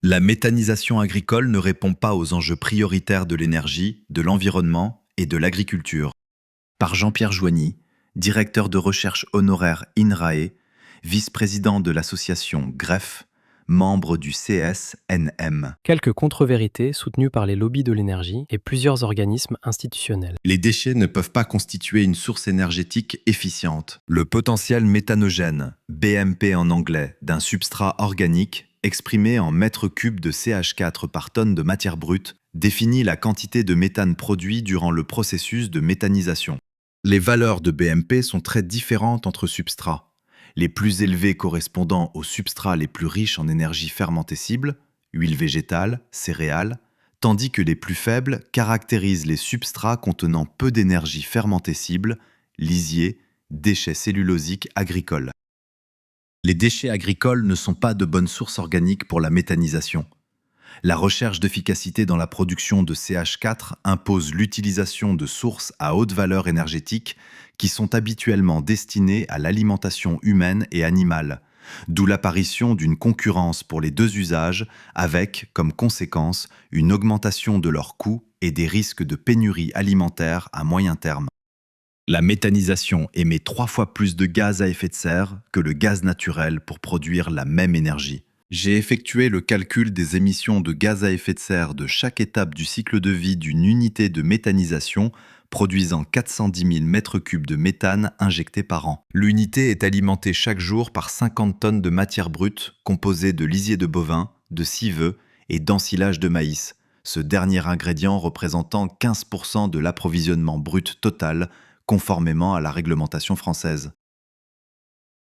La méthanisation agricole ne répond pas aux enjeux prioritaires de l'énergie, de l'environnement et de l'agriculture. Par Jean-Pierre Joigny, directeur de recherche honoraire INRAE, vice-président de l'association GREF, membre du CSNM. Quelques contre-vérités soutenues par les lobbies de l'énergie et plusieurs organismes institutionnels. Les déchets ne peuvent pas constituer une source énergétique efficiente. Le potentiel méthanogène, BMP en anglais, d'un substrat organique, exprimé en mètres cubes de CH4 par tonne de matière brute, définit la quantité de méthane produit durant le processus de méthanisation. Les valeurs de BMP sont très différentes entre substrats. Les plus élevés correspondant aux substrats les plus riches en énergie fermentescible, huile végétale, céréales, tandis que les plus faibles caractérisent les substrats contenant peu d'énergie fermentescible, lisier, déchets cellulosiques agricoles. Les déchets agricoles ne sont pas de bonnes sources organiques pour la méthanisation. La recherche d'efficacité dans la production de CH4 impose l'utilisation de sources à haute valeur énergétique qui sont habituellement destinées à l'alimentation humaine et animale, d'où l'apparition d'une concurrence pour les deux usages avec, comme conséquence, une augmentation de leurs coûts et des risques de pénurie alimentaire à moyen terme. La méthanisation émet 3 fois plus de gaz à effet de serre que le gaz naturel pour produire la même énergie. J'ai effectué le calcul des émissions de gaz à effet de serre de chaque étape du cycle de vie d'une unité de méthanisation produisant 410 000 m3 de méthane injectés par an. L'unité est alimentée chaque jour par 50 tonnes de matière brute composée de lisier de bovin, de civeux et d'ensilage de maïs, ce dernier ingrédient représentant 15% de l'approvisionnement brut total, conformément à la réglementation française.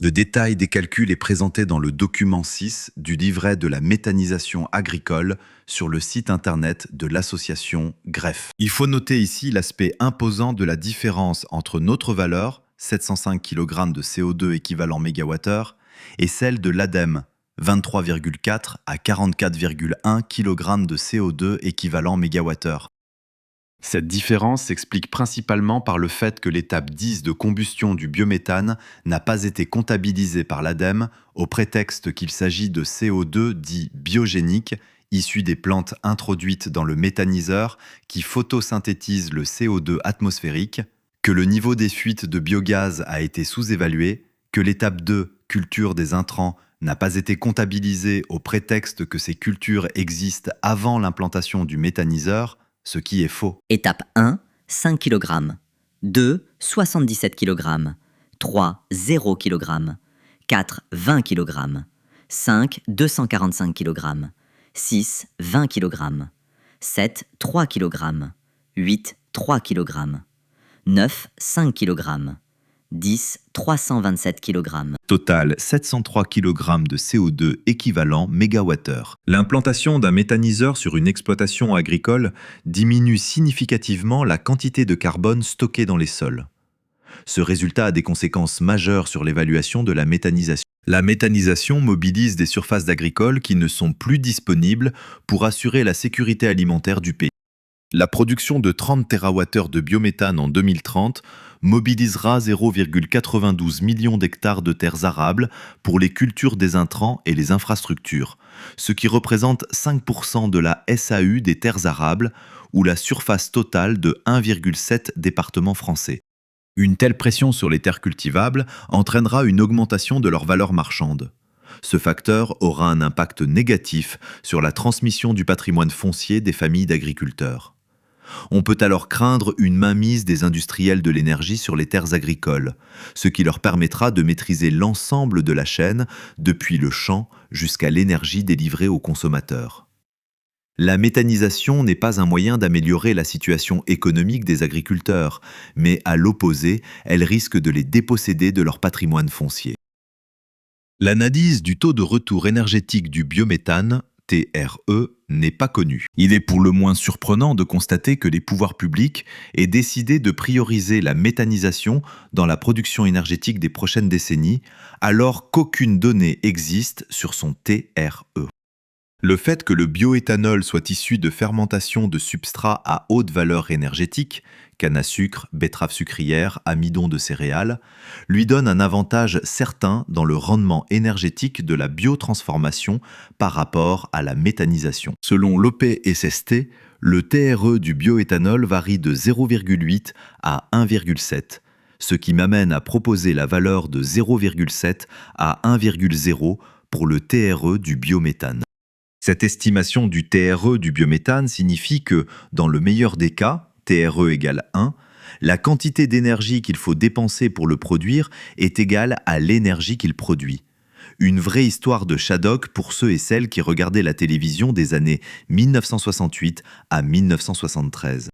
Le détail des calculs est présenté dans le document 6 du livret de la méthanisation agricole sur le site internet de l'association GREF. Il faut noter ici l'aspect imposant de la différence entre notre valeur, 705 kg de CO2 équivalent mégawattheure, et celle de l'ADEME, 23,4 à 44,1 kg de CO2 équivalent mégawattheure. Cette différence s'explique principalement par le fait que l'étape 10 de combustion du biométhane n'a pas été comptabilisée par l'ADEME au prétexte qu'il s'agit de CO2 dit biogénique, issu des plantes introduites dans le méthaniseur qui photosynthétise le CO2 atmosphérique, que le niveau des fuites de biogaz a été sous-évalué, que l'étape 2, culture des intrants, n'a pas été comptabilisée au prétexte que ces cultures existent avant l'implantation du méthaniseur, ce qui est faux. Étape 1, 5 kg. 2, 77 kg. 3, 0 kg. 4, 20 kg. 5, 245 kg. 6, 20 kg. 7, 3 kg. 8, 3 kg. 9, 5 kg. 10, 327 kg. Total 703 kg de CO2 équivalent mégawattheure. L'implantation d'un méthaniseur sur une exploitation agricole diminue significativement la quantité de carbone stockée dans les sols. Ce résultat a des conséquences majeures sur l'évaluation de la méthanisation. La méthanisation mobilise des surfaces agricoles qui ne sont plus disponibles pour assurer la sécurité alimentaire du pays. La production de 30 TWh de biométhane en 2030 mobilisera 0,92 millions d'hectares de terres arables pour les cultures des intrants et les infrastructures, ce qui représente 5% de la SAU des terres arables ou la surface totale de 1,7 départements français. Une telle pression sur les terres cultivables entraînera une augmentation de leur valeur marchande. Ce facteur aura un impact négatif sur la transmission du patrimoine foncier des familles d'agriculteurs. On peut alors craindre une mainmise des industriels de l'énergie sur les terres agricoles, ce qui leur permettra de maîtriser l'ensemble de la chaîne, depuis le champ jusqu'à l'énergie délivrée aux consommateurs. La méthanisation n'est pas un moyen d'améliorer la situation économique des agriculteurs, mais à l'opposé, elle risque de les déposséder de leur patrimoine foncier. L'analyse du taux de retour énergétique du biométhane, TRE, n'est pas connu. Il est pour le moins surprenant de constater que les pouvoirs publics aient décidé de prioriser la méthanisation dans la production énergétique des prochaines décennies, alors qu'aucune donnée existe sur son TRE. Le fait que le bioéthanol soit issu de fermentation de substrats à haute valeur énergétique, canne à sucre, betterave sucrière, amidon de céréales, lui donne un avantage certain dans le rendement énergétique de la biotransformation par rapport à la méthanisation. Selon l'OPSST, le TRE du bioéthanol varie de 0,8 à 1,7, ce qui m'amène à proposer la valeur de 0,7 à 1,0 pour le TRE du biométhane. Cette estimation du TRE du biométhane signifie que, dans le meilleur des cas, TRE égale 1, la quantité d'énergie qu'il faut dépenser pour le produire est égale à l'énergie qu'il produit. Une vraie histoire de Shadok pour ceux et celles qui regardaient la télévision des années 1968 à 1973.